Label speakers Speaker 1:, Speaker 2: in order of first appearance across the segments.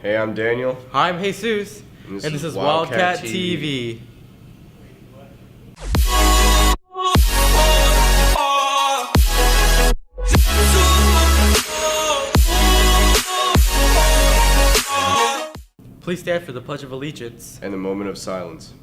Speaker 1: Hey, I'm Daniel.
Speaker 2: Hi, I'm Jesus. And this is Wildcat TV. Please stand for the Pledge of Allegiance.
Speaker 1: And the moment of silence.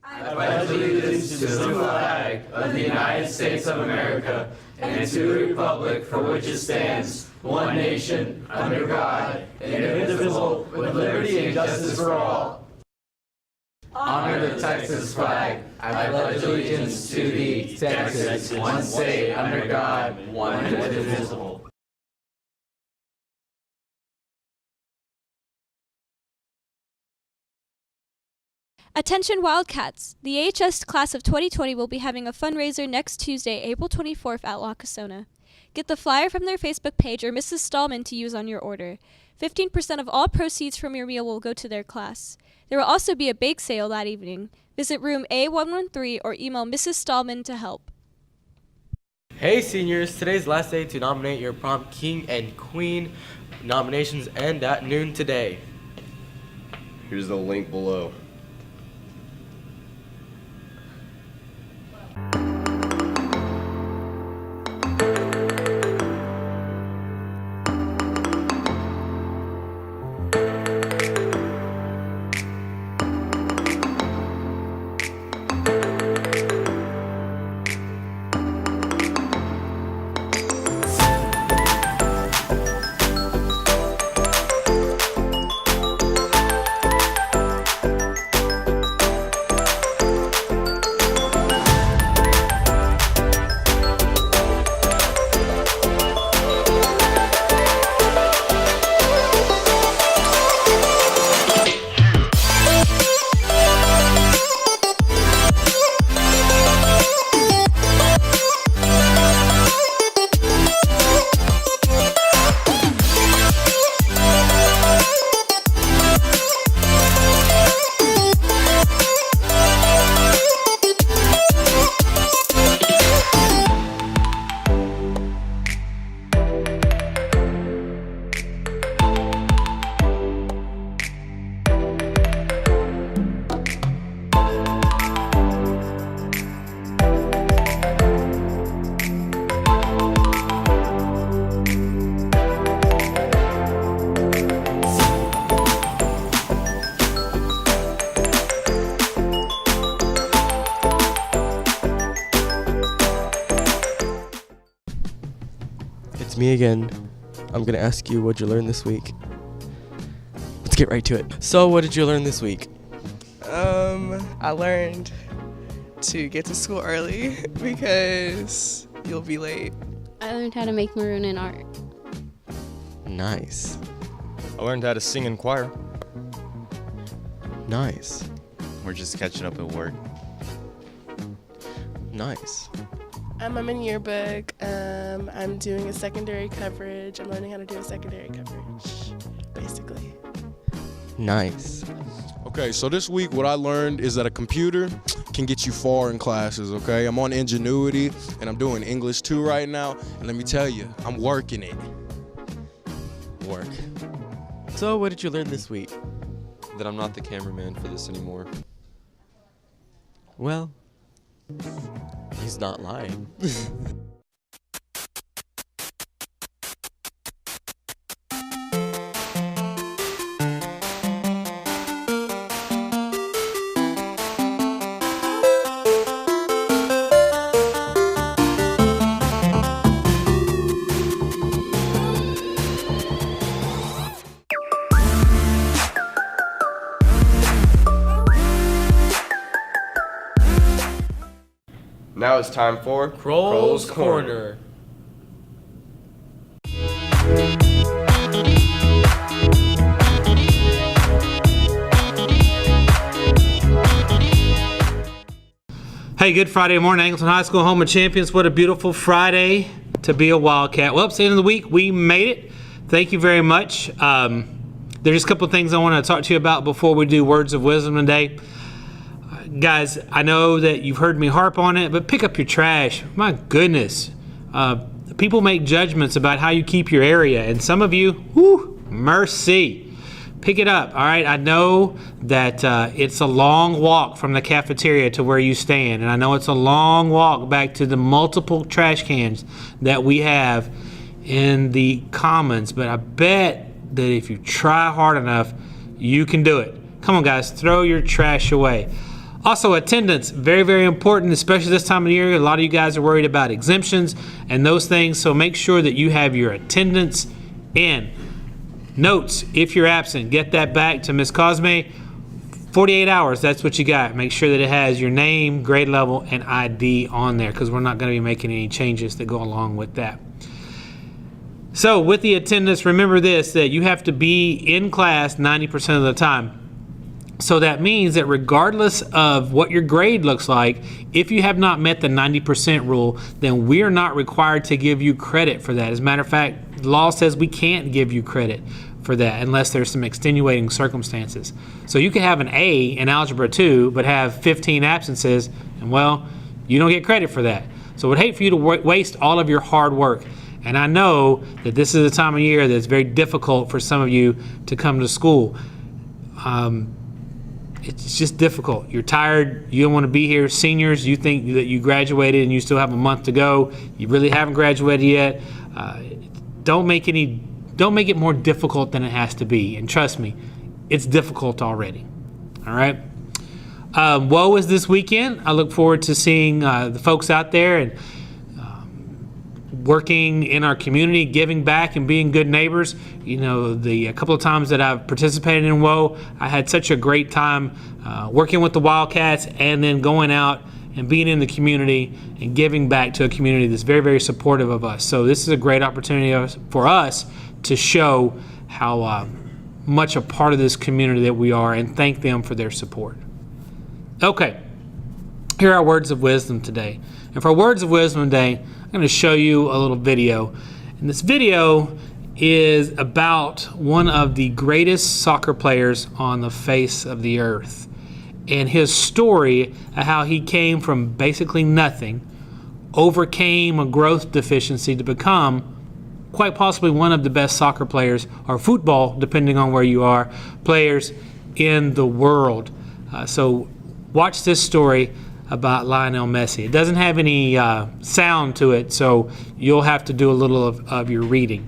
Speaker 3: I pledge allegiance to the flag of the United States of America and to the republic for which it stands, one nation, under God, indivisible, with liberty and justice for all. Honor the Texas flag. I pledge allegiance to thee, Texas, one state, under God, one indivisible.
Speaker 4: Attention Wildcats! The AHS class of 2020 will be having a fundraiser next Tuesday, April 24th at La Casona. Get the flyer from their Facebook page or Mrs. Stallman to use on your order. 15% of all proceeds from your meal will go to their class. There will also be a bake sale that evening. Visit room A113 or email Mrs. Stallman to help.
Speaker 2: Hey seniors, today's last day to nominate your prom king and queen. Nominations end at noon today.
Speaker 1: Here's the link below.
Speaker 2: It's me again. I'm gonna ask you what'd you learn this week. Let's get right to it. So, what did you learn this week?
Speaker 5: I learned to get to school early because you'll be late.
Speaker 6: I learned how to make maroon in art.
Speaker 2: Nice.
Speaker 7: I learned how to sing in choir.
Speaker 2: Nice.
Speaker 7: We're just catching up at work.
Speaker 2: Nice.
Speaker 5: I'm in yearbook. I'm doing a secondary coverage. I'm learning how to do a secondary coverage, basically.
Speaker 2: Nice.
Speaker 8: Okay, so this week what I learned is that a computer can get you far in classes, okay? I'm on Ingenuity, and I'm doing English 2 right now, and let me tell you, I'm working it.
Speaker 2: Work. So, what did you learn this week?
Speaker 7: That I'm not the cameraman for this anymore.
Speaker 2: Well, he's not lying.
Speaker 1: Now it's time for
Speaker 2: Kroll's Corner.
Speaker 9: Hey, good Friday morning, Angleton High School, home of champions. What a beautiful Friday to be a Wildcat. Well, it's the end of the week. We made it. Thank you very much. There's just a couple of things I want to talk to you about before we do words of wisdom today. Guys, I know that you've heard me harp on it, but pick up your trash. My goodness. People make judgments about how you keep your area, and some of you, whew, mercy. Pick it up, all right? I know that it's a long walk from the cafeteria to where you stand, and I know it's a long walk back to the multiple trash cans that we have in the commons, but I bet that if you try hard enough, you can do it. Come on, guys, throw your trash away. Also, attendance, very, very important, especially this time of year. A lot of you guys are worried about exemptions and those things, so make sure that you have your attendance in. Notes, if you're absent, get that back to Ms. Cosme. 48 hours, that's what you got. Make sure that it has your name, grade level, and ID on there, because we're not going to be making any changes that go along with that. So with the attendance, remember this, that you have to be in class 90% of the time. So that means that regardless of what your grade looks like, if you have not met the 90% rule, then we are not required to give you credit for that. As a matter of fact, the law says we can't give you credit for that unless there's some extenuating circumstances. So you can have an A in Algebra 2, but have 15 absences, and well, you don't get credit for that. So I would hate for you to waste all of your hard work. And I know that this is a time of year that's very difficult for some of you to come to school. It's just difficult. You're tired. You don't want to be here. Seniors, you think that you graduated and you still have a month to go. You really haven't graduated yet. Don't make it more difficult than it has to be. And trust me, it's difficult already. All right. WOA is this weekend. I look forward to seeing the folks out there and working in our community, giving back and being good neighbors. You know, a couple of times that I've participated in WOA, I had such a great time working with the Wildcats and then going out and being in the community and giving back to a community that's very, very supportive of us. So this is a great opportunity for us to show how much a part of this community that we are, and thank them for their support. Okay, here are our words of wisdom today. And for our words of wisdom today, I'm going to show you a little video. And this video is about one of the greatest soccer players on the face of the earth. And his story of how he came from basically nothing, overcame a growth deficiency to become quite possibly one of the best soccer players, or football, depending on where you are, players in the world. So watch this story about Lionel Messi. It doesn't have any sound to it, so you'll have to do a little of your reading.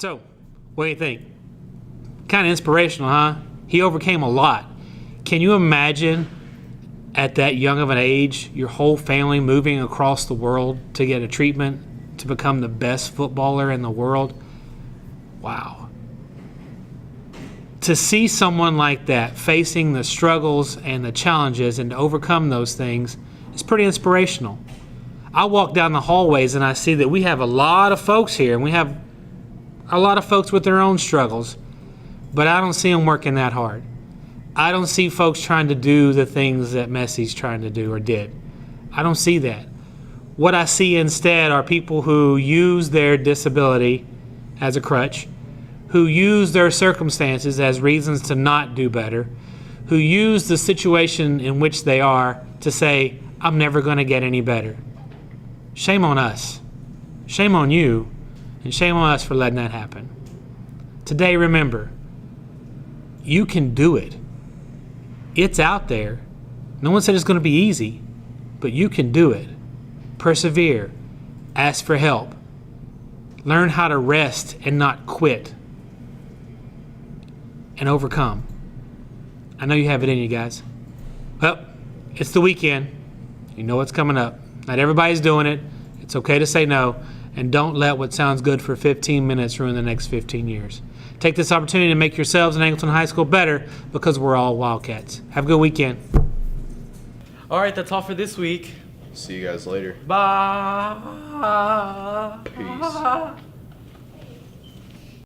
Speaker 9: So, what do you think? Kind of inspirational, huh? He overcame a lot. Can you imagine at that young of an age, your whole family moving across the world to get a treatment to become the best footballer in the world? Wow. To see someone like that facing the struggles and the challenges and to overcome those things is pretty inspirational. I walk down the hallways and I see that we have a lot of folks here, and we have a lot of folks with their own struggles, but I don't see them working that hard. I don't see folks trying to do the things that Messi's trying to do or did. I don't see that. What I see instead are people who use their disability as a crutch, who use their circumstances as reasons to not do better, who use the situation in which they are to say, I'm never going to get any better. Shame on us. Shame on you, and shame on us for letting that happen. Today, remember, you can do it. It's out there. No one said it's going to be easy, but you can do it. Persevere. Ask for help. Learn how to rest and not quit. And overcome. I know you have it in you, guys. Well, it's the weekend. You know what's coming up. Not everybody's doing it. It's okay to say no. And don't let what sounds good for 15 minutes ruin the next 15 years. Take this opportunity to make yourselves and Angleton High School better, because we're all Wildcats. Have a good weekend.
Speaker 2: All right, that's all for this week.
Speaker 1: See you guys later.
Speaker 2: Bye.
Speaker 1: Peace.